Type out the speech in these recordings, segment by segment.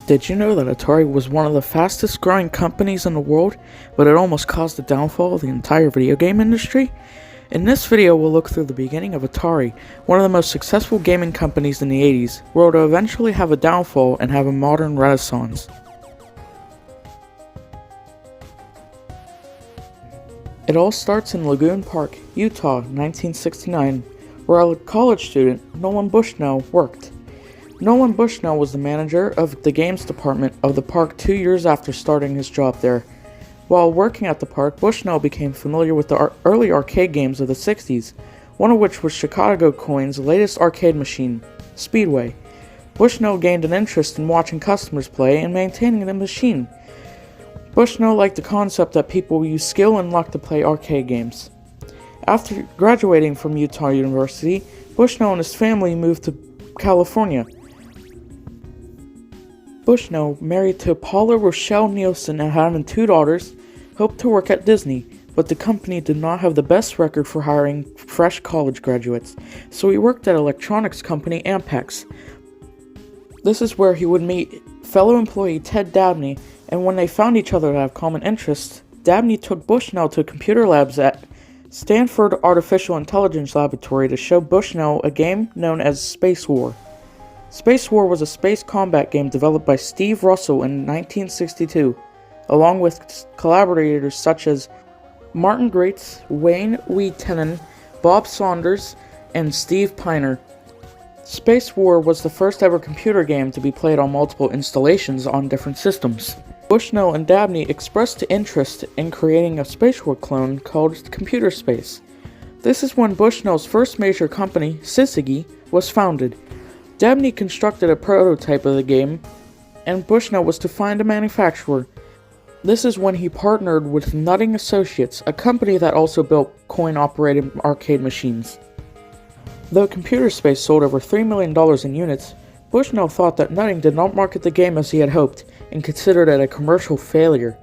Did you know that Atari was one of the fastest growing companies in the world, but it almost caused the downfall of the entire video game industry? In this video, we'll look through the beginning of Atari, one of the most successful gaming companies in the 80s, where it will eventually have a downfall and have a modern renaissance. It all starts in Lagoon Park, Utah, 1969, where a college student, Nolan Bushnell, worked. Nolan Bushnell was the manager of the games department of the park 2 years after starting his job there. While working at the park, Bushnell became familiar with the early arcade games of the 60s, one of which was Chicago Coin's latest arcade machine, Speedway. Bushnell gained an interest in watching customers play and maintaining the machine. Bushnell liked the concept that people use skill and luck to play arcade games. After graduating from Utah University, Bushnell and his family moved to California. Bushnell, married to Paula Rochelle Nielsen and having 2 daughters, hoped to work at Disney, but the company did not have the best record for hiring fresh college graduates, so he worked at electronics company Ampex. This is where he would meet fellow employee Ted Dabney, and when they found each other to have common interests, Dabney took Bushnell to computer labs at Stanford Artificial Intelligence Laboratory to show Bushnell a game known as Space War. Space War was a space combat game developed by Steve Russell in 1962, along with collaborators such as Martin Greats, Wayne Wheatenen, Bob Saunders, and Steve Piner. Space War was the first ever computer game to be played on multiple installations on different systems. Bushnell and Dabney expressed interest in creating a Space War clone called Computer Space. This is when Bushnell's first major company, Syzygy, was founded. Dabney constructed a prototype of the game, and Bushnell was to find a manufacturer. This is when he partnered with Nutting Associates, a company that also built coin-operated arcade machines. Though Computer Space sold over $3 million in units, Bushnell thought that Nutting did not market the game as he had hoped, and considered it a commercial failure.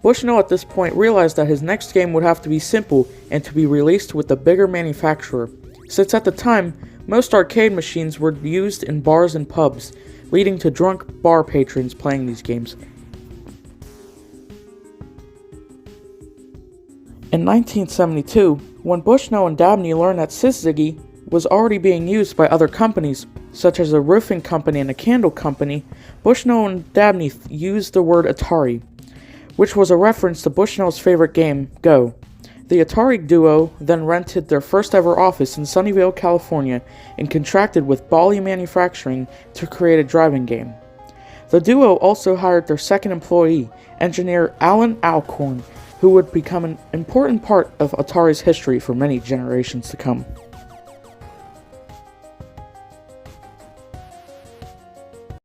Bushnell at this point realized that his next game would have to be simple and to be released with a bigger manufacturer, since at the time, most arcade machines were used in bars and pubs, leading to drunk bar patrons playing these games. In 1972, when Bushnell and Dabney learned that Syzygy was already being used by other companies, such as a roofing company and a candle company, Bushnell and Dabney used the word Atari, which was a reference to Bushnell's favorite game, Go. The Atari duo then rented their first ever office in Sunnyvale, California, and contracted with Bally Manufacturing to create a driving game. The duo also hired their second employee, engineer Alan Alcorn, who would become an important part of Atari's history for many generations to come.